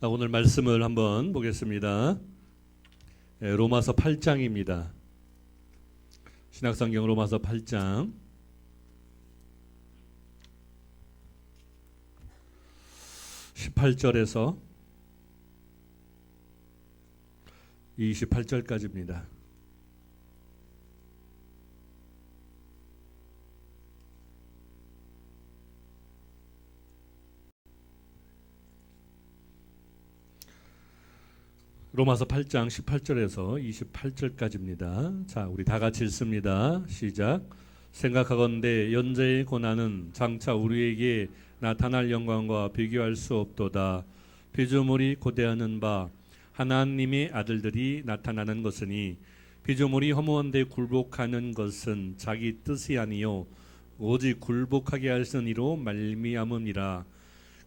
오늘 말씀을 한번 보겠습니다. 로마서 8장입니다. 신약성경 로마서 8장 18절에서 28절까지입니다. 로마서 8장 18절에서 28절까지입니다. 자, 우리 다 같이 읽습니다. 시작. 생각하건대 현재의 고난은 장차 우리에게 나타날 영광과 비교할 수 없도다. 피조물이 고대하는 바 하나님의 아들들이 나타나는 것이니 피조물이 허무한데 굴복하는 것은 자기 뜻이 아니요 오직 굴복하게 하시는 이로 말미암음이라.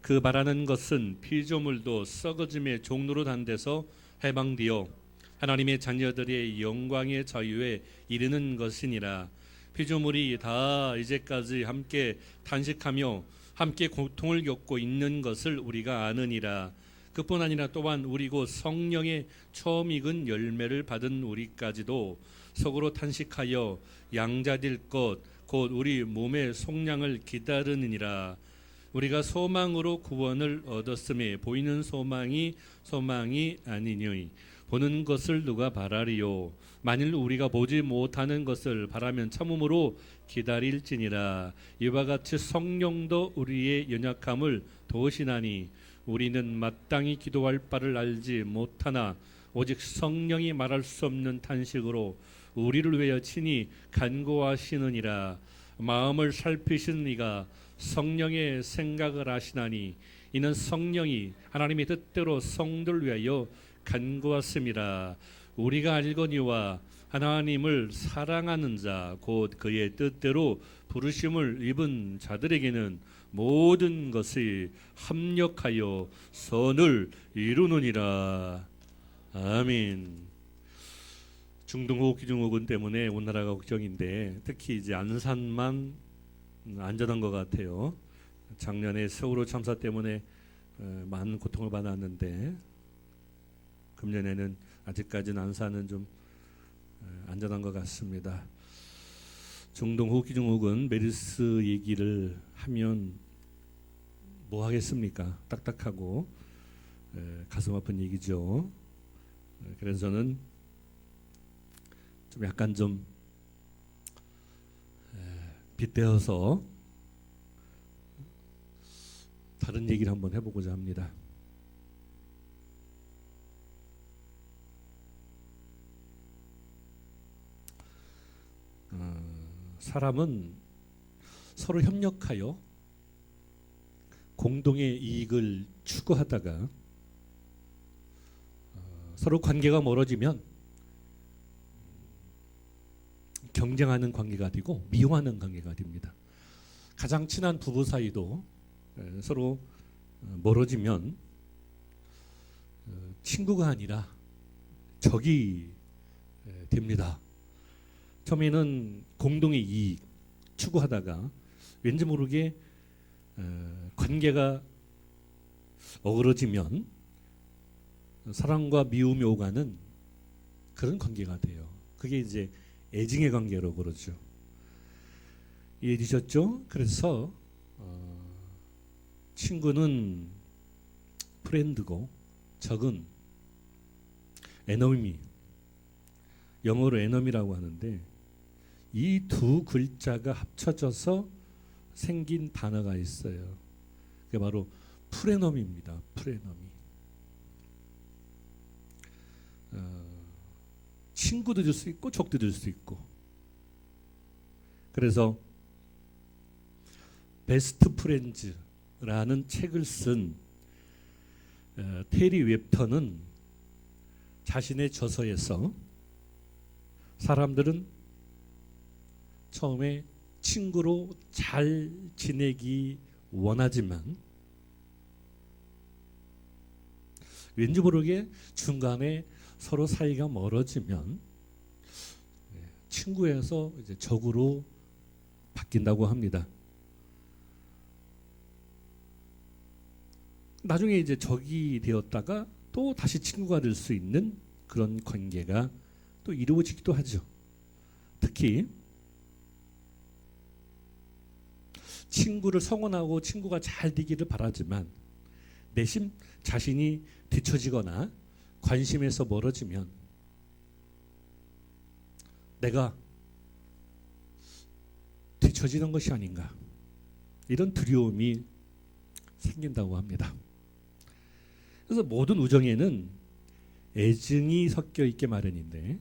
그 말하는 것은 피조물도 썩어짐의 종로로 단 데서 해방되어 하나님의 자녀들의 영광의 자유에 이르는 것이니라. 피조물이 다 이제까지 함께 탄식하며 함께 고통을 겪고 있는 것을 우리가 아느니라. 그뿐 아니라 또한 우리 곧 성령의 처음 익은 열매를 받은 우리까지도 속으로 탄식하여 양자될 것 곧 우리 몸의 속량을 기다르느니라. 우리가 소망으로 구원을 얻었음에 보이는 소망이 아니니 보는 것을 누가 바라리요. 만일 우리가 보지 못하는 것을 바라면 참음으로 기다릴지니라. 이와 같이 성령도 우리의 연약함을 도우시나니 우리는 마땅히 기도할 바를 알지 못하나 오직 성령이 말할 수 없는 탄식으로 우리를 위하여 친히 간구하시느니라. 마음을 살피신 이가 성령의 생각을 아시나니 이는 성령이 하나님의 뜻대로 성도를 위하여 간구하심이라. 우리가 알거니와 하나님을 사랑하는 자 곧 그의 뜻대로 부르심을 입은 자들에게는 모든 것이 합력하여 선을 이루느니라. 아멘. 중동호흡 기중호흡 때문에 온 나라가 걱정인데 특히 이제 안산만 안전한 것 같아요. 작년에 세월호 참사 때문에 많은 고통을 받았는데 금년에는 아직까지는 안산은 좀 안전한 것 같습니다. 중동호흡 기중호흡은 메르스 얘기를 하면 뭐 하겠습니까? 딱딱하고 가슴 아픈 얘기죠. 그래서 저는 좀 약간 좀 빗대어서 다른 얘기를 한번 해보고자 합니다. 사람은 서로 협력하여 공동의 이익을 추구하다가 서로 관계가 멀어지면 경쟁하는 관계가 되고 미워하는 관계가 됩니다. 가장 친한 부부 사이도 서로 멀어지면 친구가 아니라 적이 됩니다. 처음에는 공동의 이익 추구하다가 왠지 모르게 관계가 어그러지면 사랑과 미움이 오가는 그런 관계가 돼요. 그게 이제 애증의 관계로 그러죠. 이해되셨죠? 그래서 친구는 프렌드고 적은 에너미, 영어로 에너미라고 하는데 이 두 글자가 합쳐져서 생긴 단어가 있어요. 그게 바로 프레너미입니다. 프레너미. 친구도 될 수 있고 적도 될 수 있고. 그래서 베스트 프렌즈라는 책을 쓴 테리 웹터는 자신의 저서에서 사람들은 처음에 친구로 잘 지내기 원하지만 왠지 모르게 중간에 서로 사이가 멀어지면 친구에서 이제 적으로 바뀐다고 합니다. 나중에 이제 적이 되었다가 또 다시 친구가 될 수 있는 그런 관계가 또 이루어지기도 하죠. 특히 친구를 성원하고 친구가 잘 되기를 바라지만 내심 자신이 뒤처지거나 관심에서 멀어지면 내가 뒤처지는 것이 아닌가, 이런 두려움이 생긴다고 합니다. 그래서 모든 우정에는 애증이 섞여 있게 마련인데,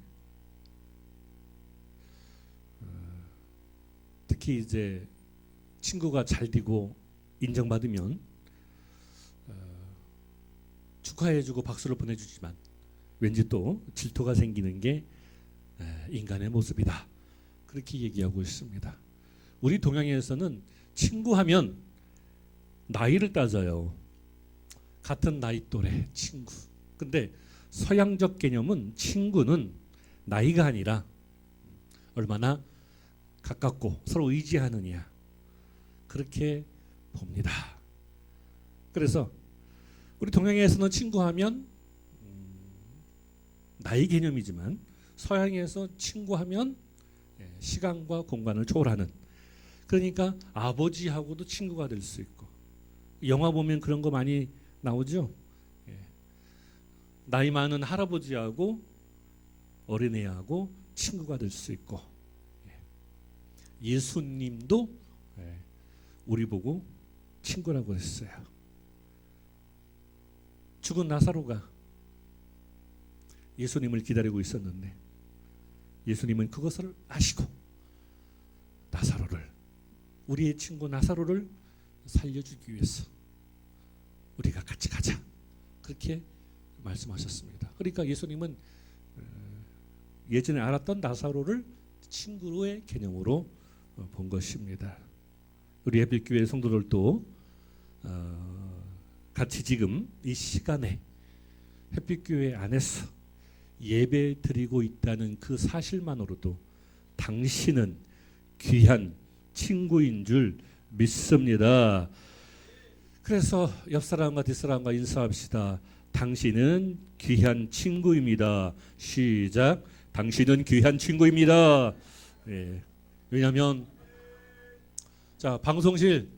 특히 이제 친구가 잘 되고 인정받으면 축하해주고 박수를 보내주지만 왠지 또 질투가 생기는 게 인간의 모습이다, 그렇게 얘기하고 있습니다. 우리 동양에서는 친구하면 나이를 따져요. 같은 나이 또래 친구. 근데 서양적 개념은 친구는 나이가 아니라 얼마나 가깝고 서로 의지하느냐, 그렇게 봅니다. 그래서 우리 동양에서는 친구하면 나이 개념이지만 서양에서 친구하면 시간과 공간을 초월하는, 그러니까 아버지하고도 친구가 될 수 있고, 영화 보면 그런 거 많이 나오죠. 나이 많은 할아버지하고 어린애하고 친구가 될 수 있고, 예수님도 우리 보고 친구라고 했어요. 죽은 나사로가 예수님을 기다리고 있었는데 예수님은 그것을 아시고 나사로를, 우리의 친구 나사로를 살려주기 위해서 우리가 같이 가자, 그렇게 말씀하셨습니다. 그러니까 예수님은 예전에 알았던 나사로를 친구의 개념으로 본 것입니다. 우리 햇빛교회 성도들도 같이 지금 이 시간에 햇빛교회 안에서 예배 드리고 있다는 그 사실만으로도 당신은 귀한 친구인 줄 믿습니다. 그래서 옆 사람과 뒷 사람과 인사합시다. 당신은 귀한 친구입니다. 시작. 당신은 귀한 친구입니다. 예. 왜냐하면 자, 방송실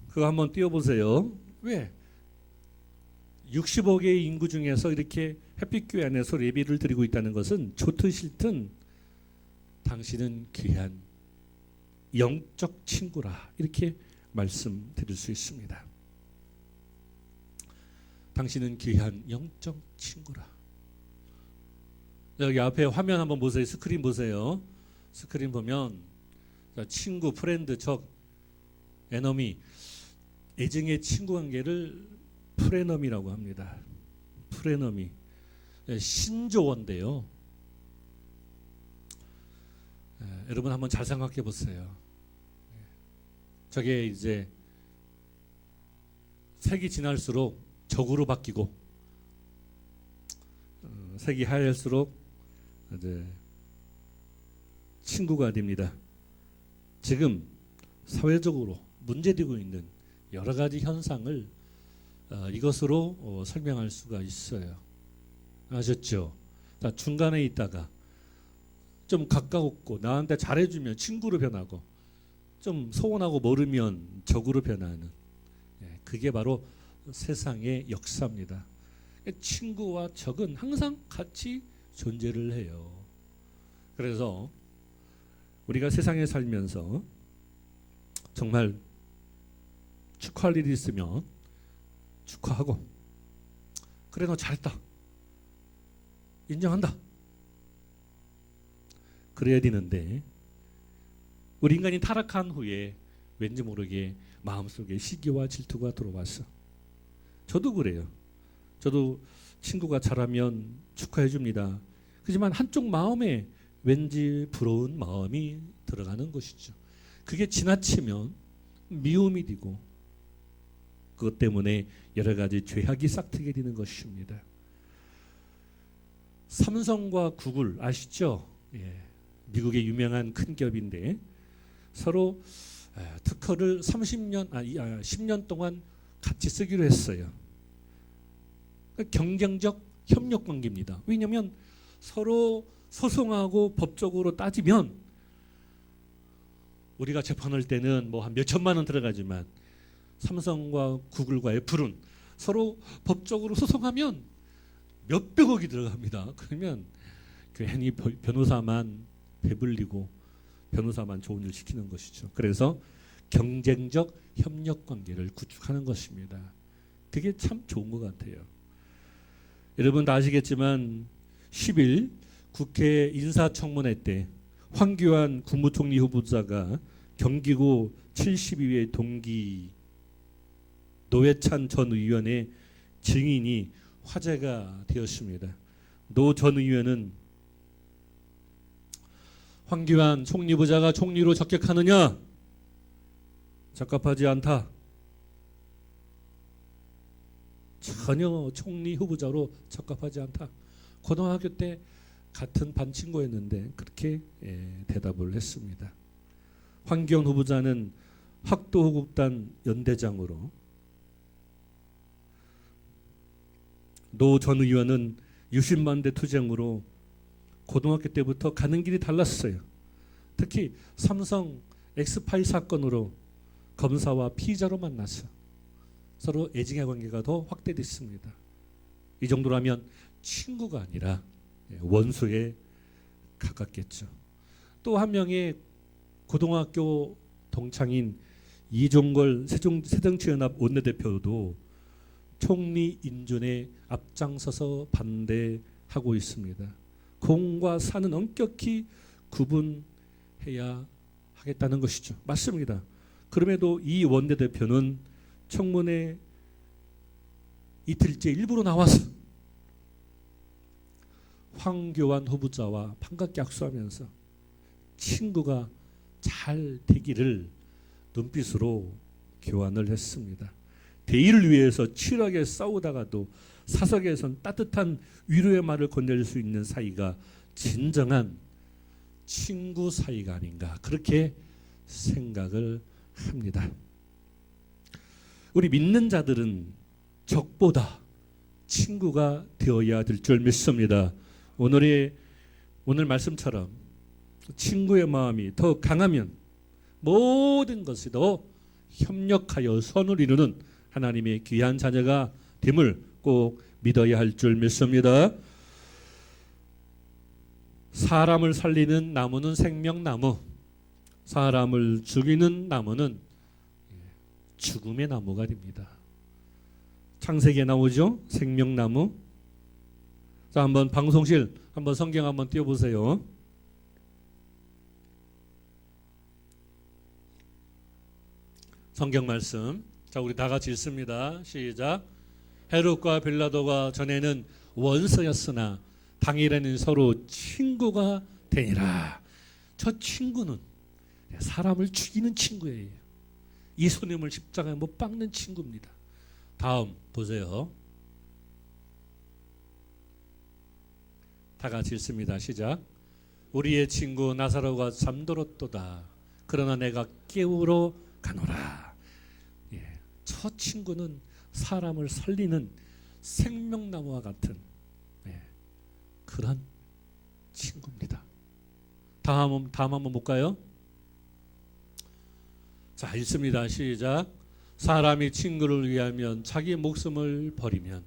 그거 한번 띄워보세요. 왜? 60억의 인구 중에서 이렇게 햇빛교회 안에서 예배를 드리고 있다는 것은 좋든 싫든 당신은 귀한 영적 친구라, 이렇게 말씀드릴 수 있습니다. 당신은 귀한 영적 친구라. 여기 앞에 화면 한번 보세요. 스크린 보세요. 스크린 보면 친구, 프렌드, 적, 에너미, 애증의 친구 관계를 프레너미라고 합니다. 프레너미, 신조어인데요. 여러분 한번 잘 생각해 보세요. 저게 이제 색이 진할수록 적으로 바뀌고 색이 하얄수록 이제 친구가 됩니다. 지금 사회적으로 문제되고 있는 여러 가지 현상을 이것으로 설명할 수가 있어요. 아셨죠? 자, 중간에 있다가 좀 가까웠고 나한테 잘해주면 친구로 변하고, 좀 소원하고 멀으면 적으로 변하는, 그게 바로 세상의 역사입니다. 친구와 적은 항상 같이 존재를 해요. 그래서 우리가 세상에 살면서 정말 축하할 일이 있으면 축하하고, 그래 너 잘했다, 인정한다, 그래야 되는데 우리 인간이 타락한 후에 왠지 모르게 마음속에 시기와 질투가 들어왔어. 저도 그래요. 저도 친구가 잘하면 축하해 줍니다. 하지만 한쪽 마음에 왠지 부러운 마음이 들어가는 것이죠. 그게 지나치면 미움이 되고 그것 때문에 여러 가지 죄악이 싹트게 되는 것입니다. 삼성과 구글 아시죠? 예. 미국의 유명한 큰 기업인데 서로 특허를 10년 동안 같이 쓰기로 했어요. 경쟁적 협력 관계입니다. 왜냐하면 서로 소송하고 법적으로 따지면 우리가 재판할 때는 뭐 한 몇 천만 원 들어가지만 삼성과 구글과 애플은 서로 법적으로 소송하면 몇백억이 들어갑니다. 그러면 괜히 변호사만 배불리고 변호사만 좋은 일 시키는 것이죠. 그래서 경쟁적 협력 관계를 구축하는 것입니다. 그게 참 좋은 것 같아요. 여러분 다 아시겠지만 10일 국회 인사청문회 때 황교안 국무총리 후보자가 경기고 72회 동기 노회찬 전 의원의 증인이 화제가 되었습니다. 노 전 의원은 황교안 총리 후보자가 총리로 적격하느냐? 적합하지 않다. 전혀 총리 후보자로 적합하지 않다. 고등학교 때 같은 반 친구였는데 그렇게 대답을 했습니다. 황교안 후보자는 학도호국단 연대장으로, 노 전 의원은 유신만대 투쟁으로 고등학교 때부터 가는 길이 달랐어요. 특히 삼성 엑스파일 사건으로 검사와 피의자로 만나서 서로 애증의 관계가 더 확대됐습니다. 이 정도라면 친구가 아니라 원수에 가깝겠죠. 또 한 명의 고등학교 동창인 이종걸 새정치연합 원내대표도 총리 인준에 앞장서서 반대하고 있습니다. 공과 사는 엄격히 구분해야 하겠다는 것이죠. 맞습니다. 그럼에도 이 원내대표는 청문회 이틀째 일부러 나와서 황교안 후보자와 반갑게 악수하면서 친구가 잘 되기를 눈빛으로 교환을 했습니다. 대의를 위해서 치열하게 싸우다가도 사석에선 따뜻한 위로의 말을 건넬 수 있는 사이가 진정한 친구 사이가 아닌가, 그렇게 생각을 합니다. 우리 믿는 자들은 적보다 친구가 되어야 될 줄 믿습니다. 오늘 말씀처럼 친구의 마음이 더 강하면 모든 것이 더 협력하여 선을 이루는 하나님의 귀한 자녀가 됨을 꼭 믿어야 할 줄 믿습니다. 사람을 살리는 나무는 생명나무, 사람을 죽이는 나무는 죽음의 나무가 됩니다. 창세기에 나오죠? 생명나무. 자, 한번 방송실 한번 성경 한번 띄워보세요. 성경 말씀. 자, 우리 다 같이 읽습니다. 시작. 헤롯과 빌라도가 전에는 원수였으나 당일에는 서로 친구가 되니라. 저 친구는 사람을 죽이는 친구예요. 예수님을 십자가에 못 박는 친구입니다. 다음 보세요. 다 같이 읽습니다. 시작. 우리의 친구 나사로가 잠들었도다. 그러나 내가 깨우러 가노라. 저 친구는 사람을 살리는 생명나무와 같은 그런 친구입니다. 다음 한번 볼까요? 자, 읽습니다. 시작. 사람이 친구를 위하면 자기 목숨을 버리면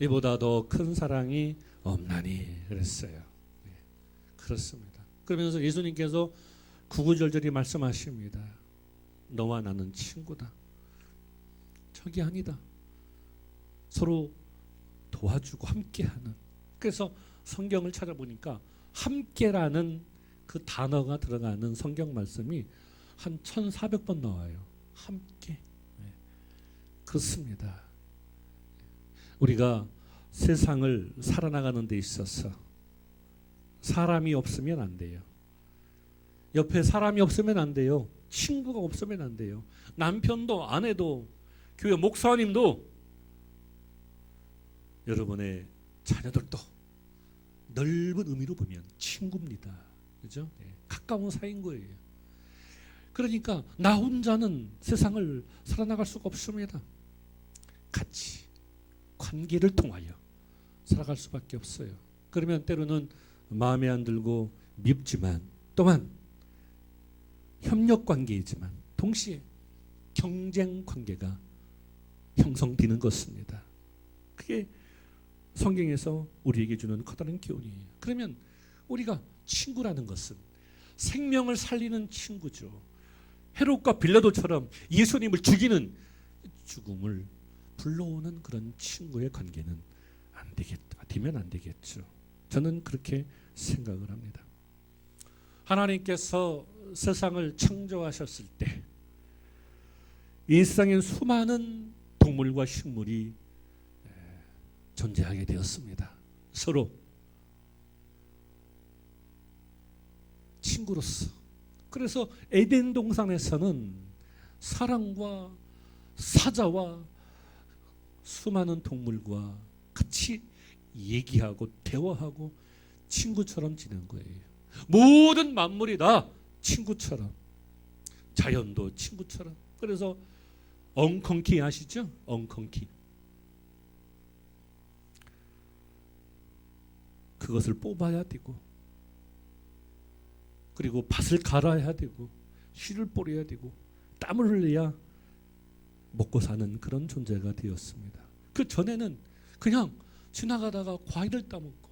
이보다 더 큰 사랑이 없나니 그랬어요. 그렇습니다. 그러면서 예수님께서 구구절절히 말씀하십니다. 너와 나는 친구다. 적이 아니다. 서로 도와주고 함께하는. 그래서 성경을 찾아보니까 함께라는 그 단어가 들어가는 성경 말씀이 한 1400번 나와요. 함께. 그렇습니다. 우리가 세상을 살아나가는 데 있어서 사람이 없으면 안 돼요. 옆에 사람이 없으면 안 돼요. 친구가 없으면 안 돼요. 남편도 아내도 교회 목사님도 여러분의 자녀들도 넓은 의미로 보면 친구입니다. 그죠? 가까운 사이인 거예요. 그러니까 나 혼자는 세상을 살아나갈 수가 없습니다. 같이 관계를 통하여 살아갈 수밖에 없어요. 그러면 때로는 마음에 안 들고 밉지만 또한 협력 관계이지만 동시에 경쟁 관계가 형성되는 것입니다. 그게 성경에서 우리에게 주는 커다란 교훈이에요. 그러면 우리가 친구라는 것은 생명을 살리는 친구죠. 헤롯과 빌라도처럼 예수님을 죽이는 죽음을 불러오는 그런 친구의 관계는 되면 안 되겠죠. 저는 그렇게 생각을 합니다. 하나님께서 세상을 창조하셨을 때 이 세상엔 수많은 동물과 식물이 존재하게 되었습니다. 서로 친구로서. 그래서 에덴 동산에서는 사람과 사자와 수많은 동물과 같이 얘기하고 대화하고 친구처럼 지낸 거예요. 모든 만물이 다 친구처럼, 자연도 친구처럼. 그래서 엉겅퀴 아시죠? 엉겅퀴. 그것을 뽑아야 되고, 그리고 밭을 갈아야 되고, 씨를 뿌려야 되고, 땀을 흘려야 먹고 사는 그런 존재가 되었습니다. 그 전에는 그냥 지나가다가 과일을 따먹고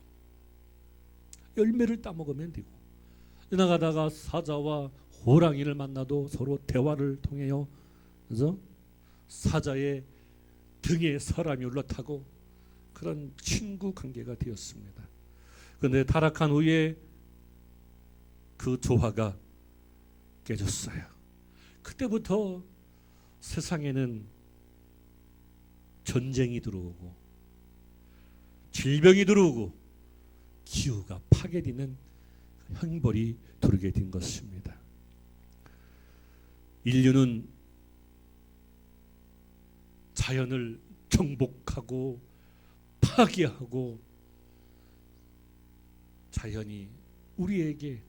열매를 따먹으면 되고, 지나가다가 사자와 호랑이를 만나도 서로 대화를 통해요. 그래서 사자의 등에 사람이 올라타고 그런 친구 관계가 되었습니다. 그런데 타락한 후에 그 조화가 깨졌어요. 그때부터 세상에는 전쟁이 들어오고 질병이 들어오고 기후가 파괴되는 형벌이 들게 된 것입니다. 인류는 자연을 정복하고 파괴하고 자연이 우리에게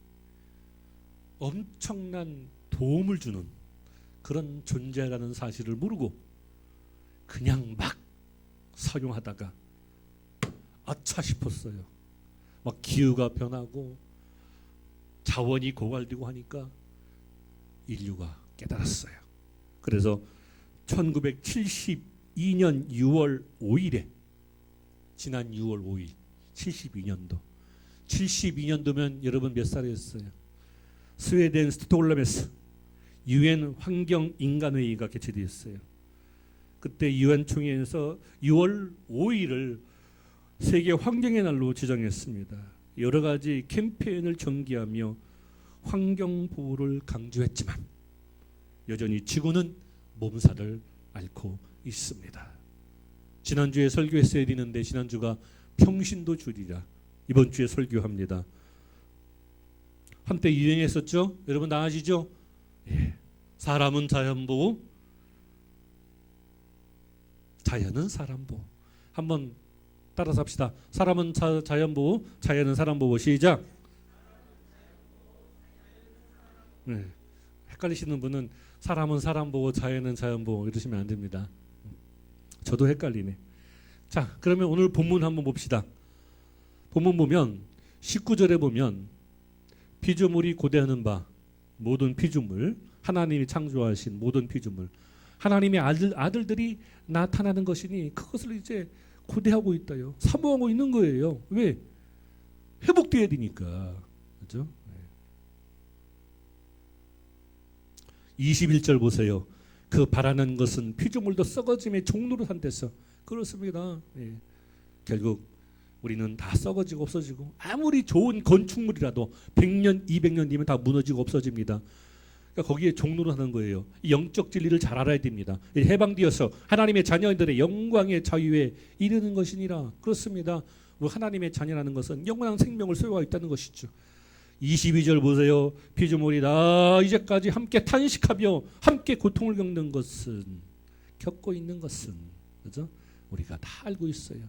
엄청난 도움을 주는 그런 존재라는 사실을 모르고 그냥 막 사용하다가 아차 싶었어요. 막 기후가 변하고 자원이 고갈되고 하니까 인류가 깨달았어요. 그래서 1972년 6월 5일에 지난 6월 5일 72년도면 여러분 몇 살이었어요? 스웨덴 스톡홀름에서 유엔 환경인간회의가 개최되었어요. 그때 유엔 총회에서 6월 5일을 세계 환경의 날로 지정했습니다. 여러 가지 캠페인을 전개하며 환경 보호를 강조했지만 여전히 지구는 몸살을 앓고 있습니다. 지난주에 설교했어야 되는데 지난주가 평신도 주일이라 이번 주에 설교합니다. 한때 유행했었죠? 여러분 다 아시죠? 예. 사람은 자연 보호, 자연은 사람 보호. 한번 따라서 합시다. 사람은 자연 보호, 자연은 사람 보호. 시작. 네. 헷갈리시는 분은 사람은 사람 보호, 자연은 자연 보호 이러시면 안 됩니다. 저도 헷갈리네. 자, 그러면 오늘 본문 한번 봅시다. 본문 보면 19절에 보면 피조물이 고대하는 바 모든 피조물, 하나님이 창조하신 모든 피조물, 하나님의 아들들이 나타나는 것이니 그것을 이제 고대하고 있다요. 사모하고 있는 거예요. 왜? 회복돼야 되니까. 그렇죠? 21절 보세요. 그 바라는 것은 피조물도 썩어짐의 종로로 산댔어. 그렇습니다. 예. 결국 우리는 다 썩어지고 없어지고 아무리 좋은 건축물이라도 100년, 200년 뒤면 다 무너지고 없어집니다. 그러니까 거기에 종로로 하는 거예요. 영적 진리를 잘 알아야 됩니다. 해방되어서 하나님의 자녀들의 영광의 자유에 이르는 것이니라. 그렇습니다. 하나님의 자녀라는 것은 영원한 생명을 소유하고 있다는 것이죠. 22절 보세요. 피조물이 다 이제까지 함께 탄식하며 함께 고통을 겪는 것은 겪고 있는 것은 그죠? 우리가 다 알고 있어요.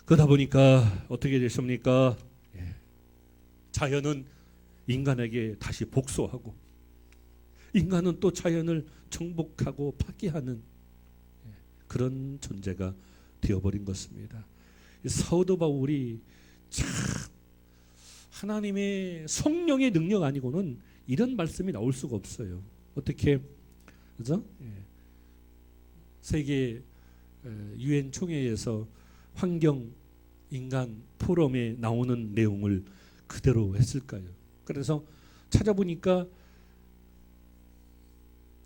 그러다 보니까 어떻게 됐습니까? 예. 자연은 인간에게 다시 복수하고 인간은 또 자연을 정복하고 파괴하는 그런 존재가 되어버린 것입니다. 사도 바울이 참 하나님의 성령의 능력 아니고는 이런 말씀이 나올 수가 없어요. 어떻게, 그죠? 세계 유엔 총회에서 환경 인간 포럼에 나오는 내용을 그대로 했을까요? 그래서 찾아보니까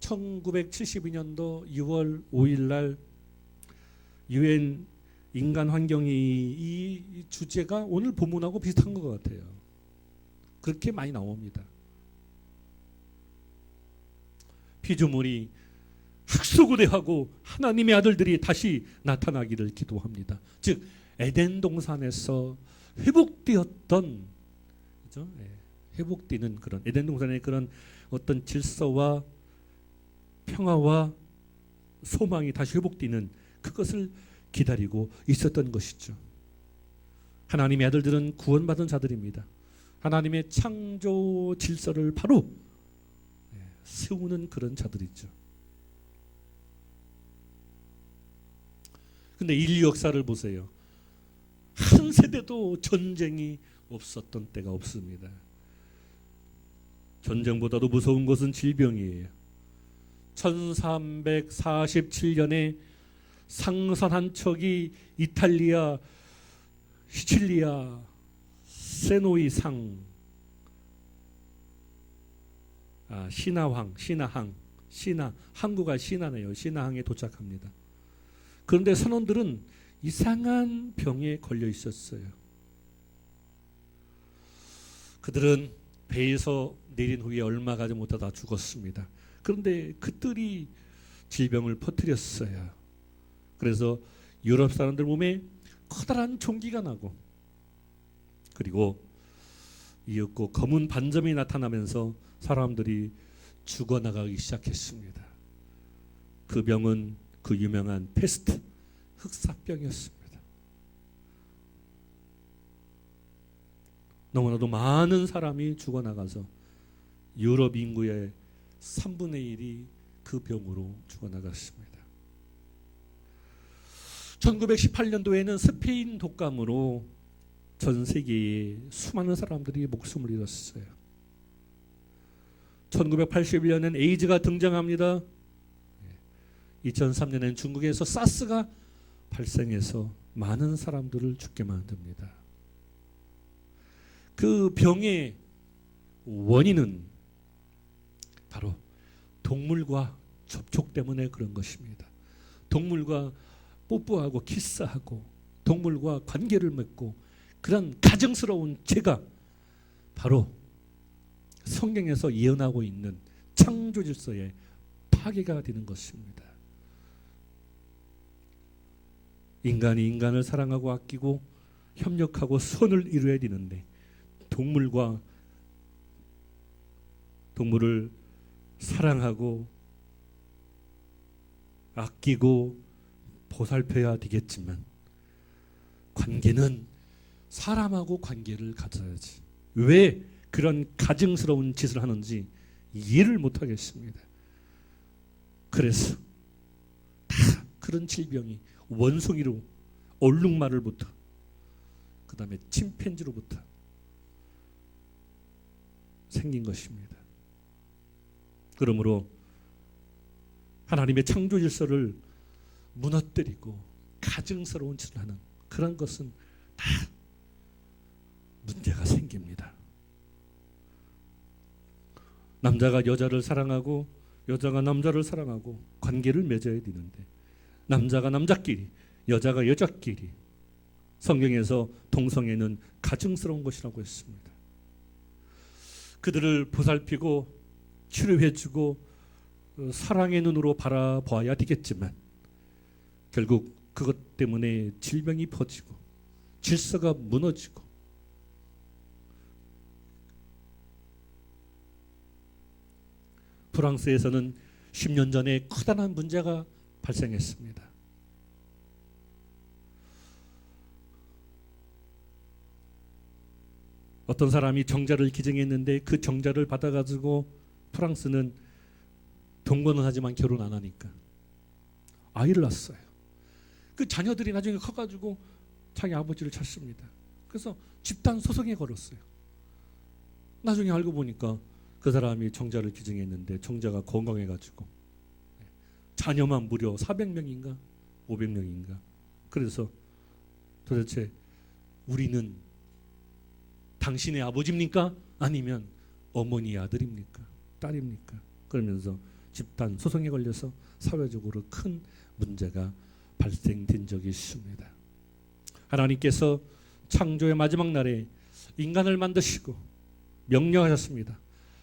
1972년도 6월 5일 날 유엔 인간 환경이 이 주제가 오늘 본문하고 비슷한 것 같아요. 그렇게 많이 나옵니다. 피조물이 학수고대하고 하나님의 아들들이 다시 나타나기를 기도합니다. 즉 에덴 동산에서 회복되었던, 그죠? 회복되는 그런 에덴 동산의 그런 어떤 질서와 평화와 소망이 다시 회복되는 그것을 기다리고 있었던 것이죠. 하나님의 아들들은 구원받은 자들입니다. 하나님의 창조 질서를 바로 세우는 그런 자들이죠. 근데 인류 역사를 보세요. 한 세대도 전쟁이 없었던 때가 없습니다. 전쟁보다도 무서운 것은 질병이에요. 1347년에 상선 한 척이 이탈리아 시칠리아 세노이 항구가 시나네요. 시나항에 도착합니다. 그런데 선원들은 이상한 병에 걸려 있었어요. 그들은 배에서 내린 후에 얼마 가지 못하다 죽었습니다. 그런데 그들이 질병을 퍼뜨렸어요. 그래서 유럽 사람들 몸에 커다란 총기가 나고, 그리고 이윽고 검은 반점이 나타나면서 사람들이 죽어나가기 시작했습니다. 그 병은 그 유명한 페스트, 흑사병이었습니다. 너무나도 많은 사람이 죽어나가서 유럽 인구의 3분의 1이 그 병으로 죽어나갔습니다. 1918년도에는 스페인 독감으로 전 세계에 수많은 사람들이 목숨을 잃었어요. 1981년엔 에이즈가 등장합니다. 2003년엔 중국에서 사스가 발생해서 많은 사람들을 죽게 만듭니다. 그 병의 원인은 바로 동물과 접촉 때문에 그런 것입니다. 동물과 뽀뽀하고 키스하고 동물과 관계를 맺고 그런 가증스러운 죄가 바로 성경에서 예언하고 있는 창조 질서의 파괴가 되는 것입니다. 인간이 인간을 사랑하고 아끼고 협력하고 선을 이루어야 되는데 동물을 사랑하고 아끼고 보살펴야 되겠지만 관계는 사람하고 관계를 가져야지. 왜 그런 가증스러운 짓을 하는지 이해를 못하겠습니다. 그래서 다 그런 질병이 원숭이로 얼룩말을부터 그 다음에 침팬지로부터 생긴 것입니다. 그러므로 하나님의 창조 질서를 무너뜨리고 가증스러운 짓을 하는 그런 것은 다 문제가 생깁니다. 남자가 여자를 사랑하고 여자가 남자를 사랑하고 관계를 맺어야 되는데 남자가 남자끼리 여자가 여자끼리 성경에서 동성애는 가증스러운 것이라고 했습니다. 그들을 보살피고 치료해주고 사랑의 눈으로 바라봐야 되겠지만 결국 그것 때문에 질병이 퍼지고 질서가 무너지고 프랑스에서는 10년 전에 커다란 문제가 발생했습니다. 어떤 사람이 정자를 기증했는데 그 정자를 받아가지고 프랑스는 동거는 하지만 결혼 안 하니까 아이를 낳았어요. 그 자녀들이 나중에 커가지고 자기 아버지를 찾습니다. 그래서 집단 소송에 걸었어요. 나중에 알고 보니까 그 사람이 정자를 기증했는데 정자가 건강해가지고 자녀만 무려 400명인가 500명인가. 그래서 도대체 우리는 당신의 아버지입니까? 아니면 어머니의 아들입니까? 딸입니까? 그러면서 집단 소송에 걸려서 사회적으로 큰 문제가 발생된 적이 있습니다. 하나님께서 창조의 마지막 날에 인간을 만드시고 명령하셨습니다.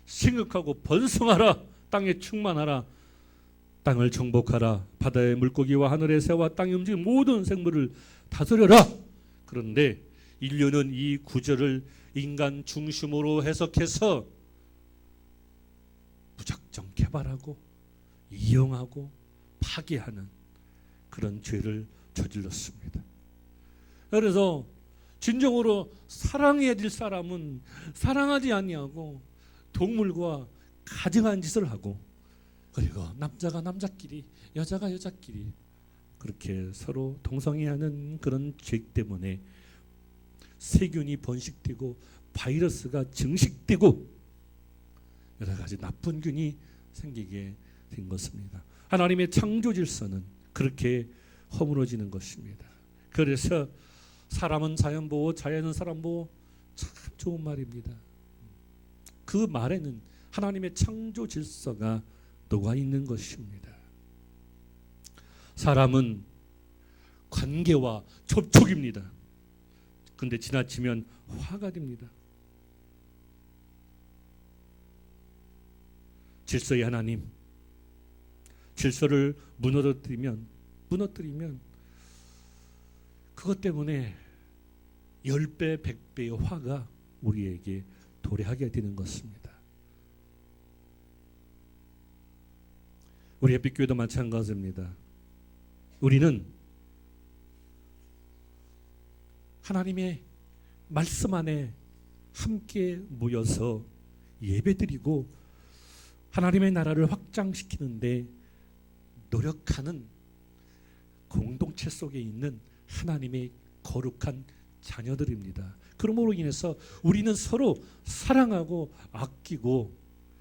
생육하고 번성하라, 땅에 충만하라, 땅을 정복하라, 바다의 물고기와 하늘의 새와 땅에 움직이는 모든 생물을 다스려라. 그런데 인류는 이 구절을 인간 중심으로 해석해서 무작정 개발하고 이용하고 파괴하는 그런 죄를 저질렀습니다. 그래서 진정으로 사랑해야 될 사람은 사랑하지 아니하고 동물과 가증한 짓을 하고, 그리고 남자가 남자끼리 여자가 여자끼리 그렇게 서로 동성애하는 그런 죄 때문에 세균이 번식되고 바이러스가 증식되고 여러 가지 나쁜 균이 생기게 된 것입니다. 하나님의 창조 질서는 그렇게 허물어지는 것입니다. 그래서 사람은 자연 보호, 자연은 사람 보호, 참 좋은 말입니다. 그 말에는 하나님의 창조 질서가 녹아 있는 것입니다. 사람은 관계와 접촉입니다. 근데 지나치면 화가 됩니다. 질서의 하나님, 질서를 무너뜨리면 그것 때문에 10배, 100배의 화가 우리에게 도래하게 되는 것입니다. 우리 햇빛교회도 마찬가지입니다. 우리는 하나님의 말씀 안에 함께 모여서 예배드리고 하나님의 나라를 확장시키는데 노력하는 공동체 속에 있는 하나님의 거룩한 자녀들입니다. 그러므로 인해서 우리는 서로 사랑하고 아끼고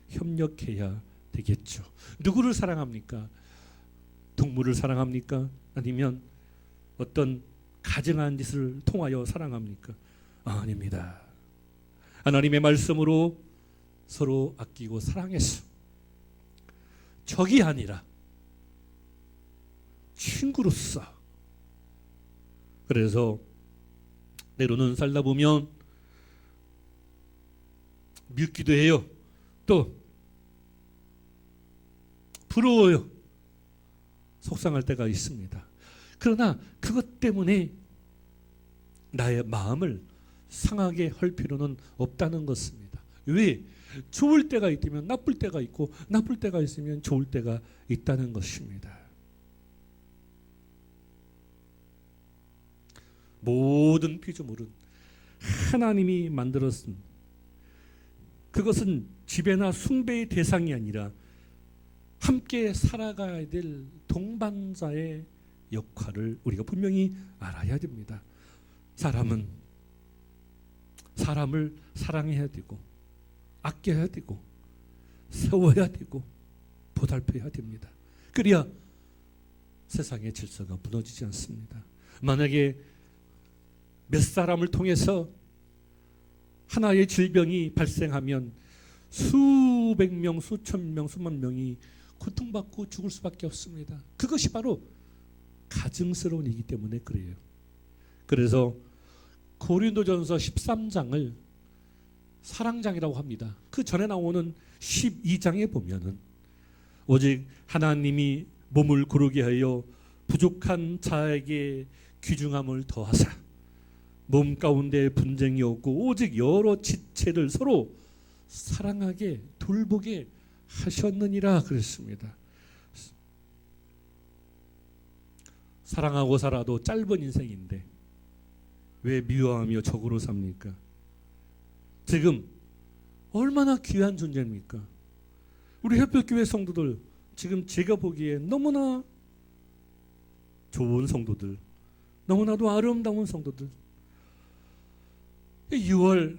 협력해야 되겠죠. 누구를 사랑합니까? 동물을 사랑합니까? 아니면 어떤 가증한 짓을 통하여 사랑합니까? 아닙니다. 하나님의 말씀으로 서로 아끼고 사랑해서 적이 아니라 친구로서. 그래서 때로는 살다 보면 밉기도 해요. 또 부러워요. 속상할 때가 있습니다. 그러나 그것 때문에 나의 마음을 상하게 할 필요는 없다는 것입니다. 왜? 좋을 때가 있다면 나쁠 때가 있고 나쁠 때가 있으면 좋을 때가 있다는 것입니다. 모든 피조물은 하나님이 만들었은, 그것은 지배나 숭배의 대상이 아니라 함께 살아가야 될 동반자의 역할을 우리가 분명히 알아야 됩니다. 사람은 사람을 사랑해야 되고 아껴야 되고 세워야 되고 보살펴야 됩니다. 그래야 세상의 질서가 무너지지 않습니다. 만약에 몇 사람을 통해서 하나의 질병이 발생하면 수백 명, 수천 명, 수만 명이 고통받고 죽을 수밖에 없습니다. 그것이 바로 가증스러운 일이기 때문에 그래요. 그래서 고린도전서 13장을 사랑장이라고 합니다. 그 전에 나오는 12장에 보면은 오직 하나님이 몸을 고르게 하여 부족한 자에게 귀중함을 더하사 몸 가운데 분쟁이 없고 오직 여러 지체를 서로 사랑하게 돌보게 하셨느니라 그랬습니다. 사랑하고 살아도 짧은 인생인데 왜 미워하며 적으로 삽니까? 지금 얼마나 귀한 존재입니까? 우리 햇볕교회 성도들 지금 제가 보기에 너무나 좋은 성도들, 너무나도 아름다운 성도들. 6월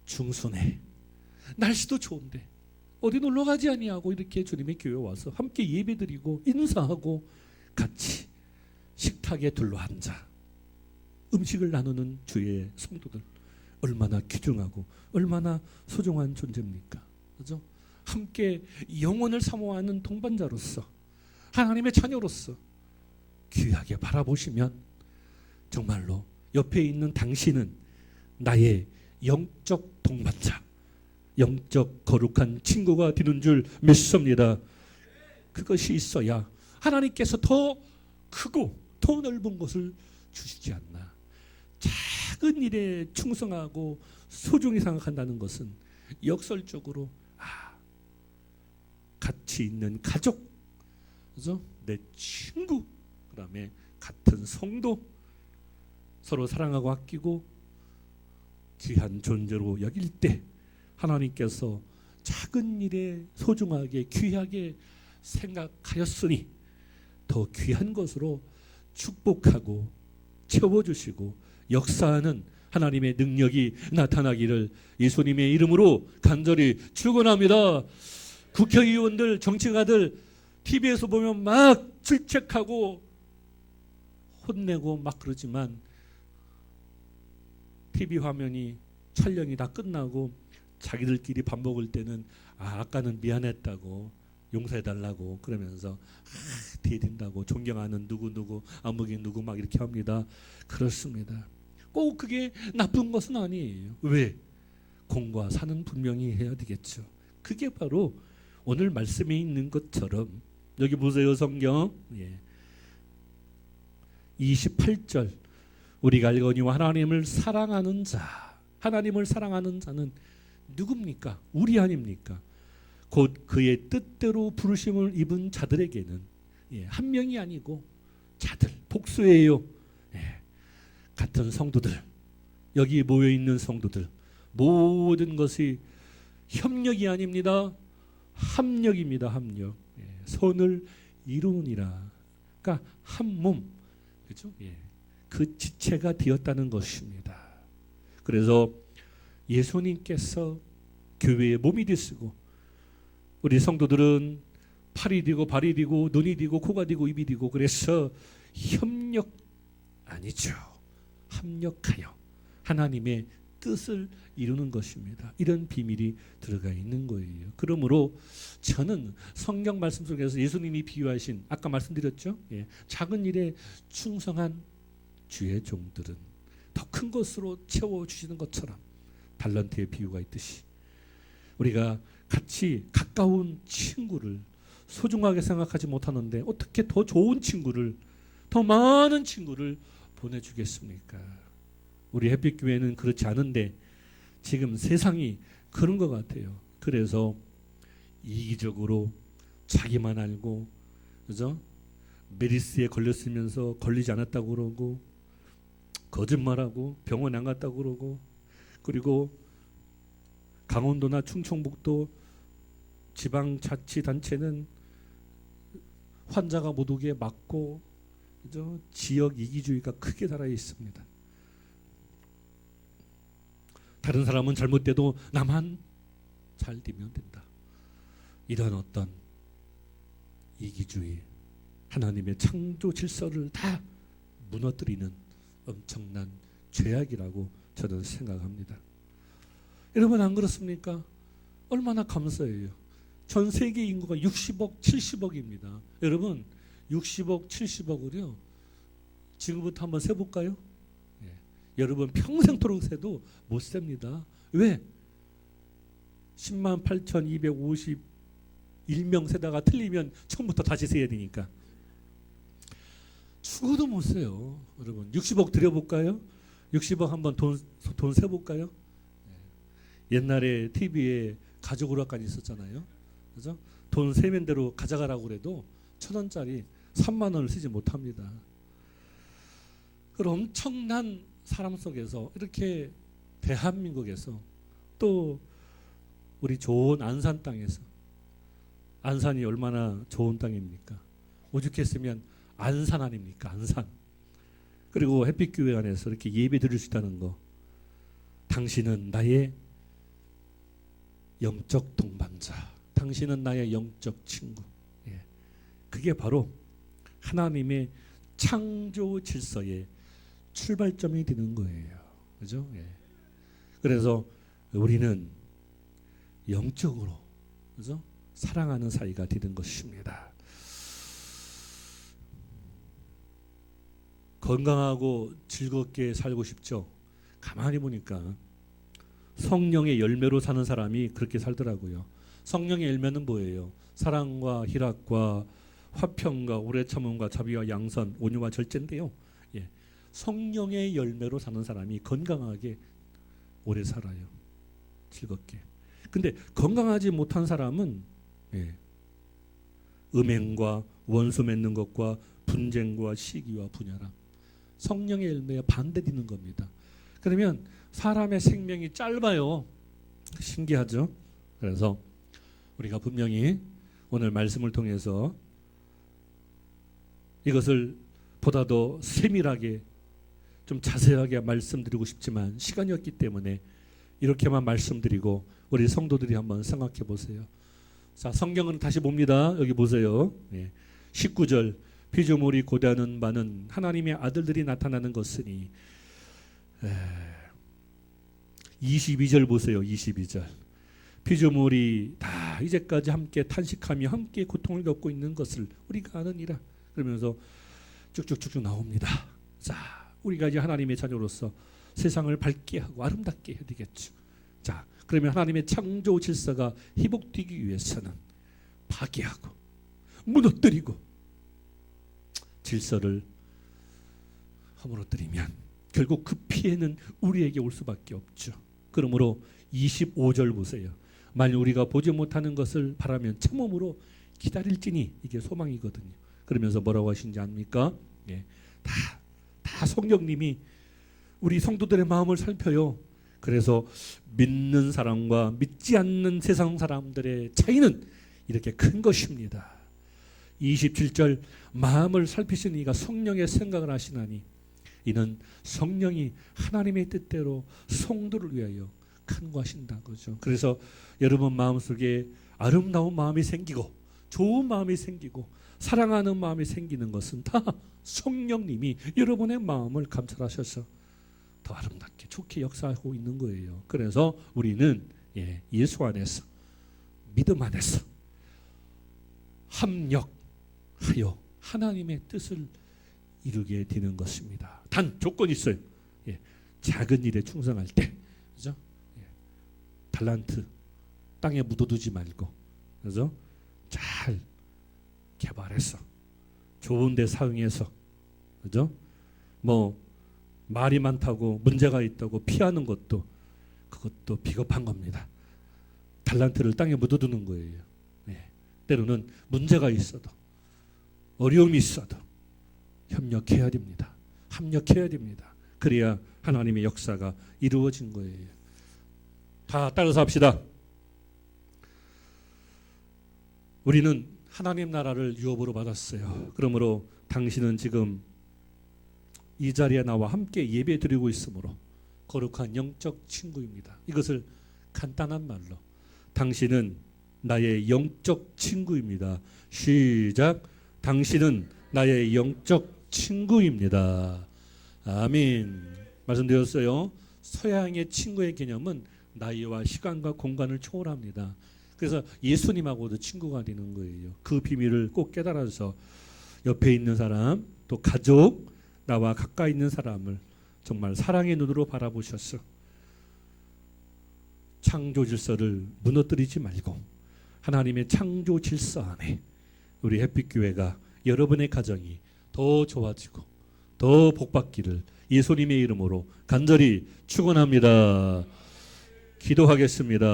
중순에 날씨도 좋은데 어디 놀러 가지 아니하고 이렇게 주님의 교회 와서 함께 예배드리고 인사하고 같이 식탁에 둘러앉아 음식을 나누는 주의 성도들, 얼마나 귀중하고 얼마나 소중한 존재입니까? 그죠? 함께 영혼을 사모하는 동반자로서, 하나님의 자녀로서 귀하게 바라보시면 정말로 옆에 있는 당신은 나의 영적 동반자, 영적 거룩한 친구가 되는 줄 믿습니다. 그것이 있어야 하나님께서 더 크고 더 넓은 것을 주시지 않나. 작은 일에 충성하고 소중히 생각한다는 것은 역설적으로 같이 있는 가족, 그죠? 내 친구, 그다음에 같은 성도, 서로 사랑하고 아끼고 귀한 존재로 여길 때 하나님께서 작은 일에 소중하게 귀하게 생각하였으니 더 귀한 것으로 축복하고 채워주시고 역사하는 하나님의 능력이 나타나기를 예수님의 이름으로 간절히 축원합니다. 국회의원들, 정치가들 TV에서 보면 막 질책하고 혼내고 막 그러지만 TV 화면이 촬영이 다 끝나고 자기들끼리 밥 먹을 때는 아까는 미안했다고 용서해달라고 그러면서 대든다고 존경하는 누구누구 아무개 누구 막 이렇게 합니다. 그렇습니다. 꼭 그게 나쁜 것은 아니에요. 왜? 공과 사는 분명히 해야 되겠죠. 그게 바로 오늘 말씀에 있는 것처럼 여기 보세요. 성경 28절 우리가 알거니와 하나님을 사랑하는 자, 하나님을 사랑하는 자는 누굽니까? 우리 아닙니까? 곧 그의 뜻대로 부르심을 입은 자들에게는 한 명이 아니고 자들, 복수예요. 같은 성도들, 여기 모여있는 성도들 모든 것이 협력이 아닙니다. 합력입니다. 합력. 선을 이루느니라. 그러니까 한 몸, 그죠? 그 지체가 되었다는 것입니다. 그래서 예수님께서 교회의 몸이 되시고 우리 성도들은 팔이 되고 발이 되고 눈이 되고 코가 되고 입이 되고 그래서 협력 아니죠. 합력하여 하나님의 뜻을 이루는 것입니다. 이런 비밀이 들어가 있는 거예요. 그러므로 저는 성경 말씀 속에서 예수님이 비유하신 아까 말씀드렸죠. 작은 일에 충성한 주의 종들은 더 큰 것으로 채워주시는 것처럼 달란트의 비유가 있듯이 우리가 같이 가까운 친구를 소중하게 생각하지 못하는데 어떻게 더 좋은 친구를, 더 많은 친구를 보내주겠습니까? 우리 햇빛교회는 그렇지 않은데 지금 세상이 그런 것 같아요. 그래서 이기적으로 자기만 알고, 그죠? 메리스에 걸렸으면서 걸리지 않았다고 그러고 거짓말하고 병원 안 갔다고 그러고 그리고 강원도나 충청북도 지방자치단체는 환자가 못 오게 막고, 그죠? 지역 이기주의가 크게 달아 있습니다. 다른 사람은 잘못돼도 나만 잘 되면 된다. 이런 어떤 이기주의, 하나님의 창조 질서를 다 무너뜨리는 엄청난 죄악이라고 저는 생각합니다. 여러분 안 그렇습니까? 얼마나 감사해요. 전 세계 인구가 60억, 70억입니다. 여러분 60억, 70억을요. 지금부터 한번 세볼까요? 여러분 평생토록 세도 못 셉니다. 왜? 10만 8,251명 세다가 틀리면 처음부터 다시 세야 되니까. 죽어도 못 세요. 여러분 60억 드려볼까요? 60억 한번 돈 세볼까요? 옛날에 TV에 가족오락관이 있었잖아요. 그죠? 돈 세면 대로 가져가라고 그래도 1,000원짜리 3만 원을 쓰지 못합니다. 그럼 엄청난 사람 속에서 이렇게 대한민국에서 또 우리 좋은 안산 땅에서, 안산이 얼마나 좋은 땅입니까? 오죽했으면 안산 아닙니까? 안산. 그리고 햇빛교회 안에서 이렇게 예배 드릴 수 있다는 거. 당신은 나의 영적 동반자. 당신은 나의 영적 친구. 예. 그게 바로 하나님의 창조 질서의 출발점이 되는 거예요. 그죠? 예. 그래서 우리는 영적으로, 그죠? 사랑하는 사이가 되는 것입니다. 건강하고 즐겁게 살고 싶죠? 가만히 보니까 성령의 열매로 사는 사람이 그렇게 살더라고요. 성령의 열매는 뭐예요? 사랑과 희락과 화평과 오래 참음과 자비와 양선, 온유와 절제인데요. 예. 성령의 열매로 사는 사람이 건강하게 오래 살아요. 즐겁게. 근데 건강하지 못한 사람은 음행과 원수 맺는 것과 분쟁과 시기와 분열함, 성령의 열매에 반대되는 겁니다. 그러면 사람의 생명이 짧아요. 신기하죠? 그래서 우리가 분명히 오늘 말씀을 통해서 이것을 보다 더 세밀하게 좀 자세하게 말씀드리고 싶지만 시간이 없기 때문에 이렇게만 말씀드리고 우리 성도들이 한번 생각해 보세요. 자, 성경은 다시 봅니다. 여기 보세요. 19절 피조물이 고대하는 바는 하나님의 아들들이 나타나는 것이니 22절 보세요. 22절 피조물이 다 이제까지 함께 탄식하며 함께 고통을 겪고 있는 것을 우리가 아느니라. 그러면서 쭉쭉쭉쭉 나옵니다. 자, 우리가 이제 하나님의 자녀로서 세상을 밝게 하고 아름답게 해야 되겠죠. 자, 그러면 하나님의 창조 질서가 회복되기 위해서는 파괴하고 무너뜨리고 질서를 허물어뜨리면 결국 그 피해는 우리에게 올 수밖에 없죠. 그러므로 25절 보세요. 만일 우리가 보지 못하는 것을 바라면 참음으로 기다릴지니 이게 소망이거든요. 그러면서 뭐라고 하신지 압니까? 다 성령님이 우리 성도들의 마음을 살펴요. 그래서 믿는 사람과 믿지 않는 세상 사람들의 차이는 이렇게 큰 것입니다. 27절 마음을 살피시는 이가 성령의 생각을 하시나니 이는 성령이 하나님의 뜻대로 성도를 위하여 간구하신다 거죠. 그래서 여러분 마음속에 아름다운 마음이 생기고 좋은 마음이 생기고 사랑하는 마음이 생기는 것은 다 성령님이 여러분의 마음을 감찰하셔서 더 아름답게 좋게 역사하고 있는 거예요. 그래서 우리는 예수 안에서 믿음 안에서 합력하여 하나님의 뜻을 이루게 되는 것입니다. 단 조건이 있어요. 작은 일에 충성할 때, 그죠? 달란트 땅에 묻어두지 말고, 그죠? 잘 개발해서 좋은데 사용해서, 그죠? 뭐 말이 많다고 문제가 있다고 피하는 것도 그것도 비겁한 겁니다. 달란트를 땅에 묻어두는 거예요. 때로는 문제가 있어도 어려움이 있어도 협력해야 됩니다. 합력해야 됩니다. 그래야 하나님의 역사가 이루어진 거예요. 다 따라서 합시다. 우리는 하나님 나라를 유업으로 받았어요. 그러므로 당신은 지금 이 자리에 나와 함께 예배 드리고 있으므로 거룩한 영적 친구입니다. 이것을 간단한 말로 당신은 나의 영적 친구입니다. 시작. 당신은 나의 영적 친구입니다. 아멘. 말씀드렸어요. 서양의 친구의 개념은 나이와 시간과 공간을 초월합니다. 그래서 예수님하고도 친구가 되는 거예요. 그 비밀을 꼭 깨달아서 옆에 있는 사람, 또 가족, 나와 가까이 있는 사람을 정말 사랑의 눈으로 바라보셔서 창조 질서를 무너뜨리지 말고 하나님의 창조 질서 안에 우리 햇빛교회가 여러분의 가정이 더 좋아지고 더 복받기를 예수님의 이름으로 간절히 축원합니다. 기도하겠습니다.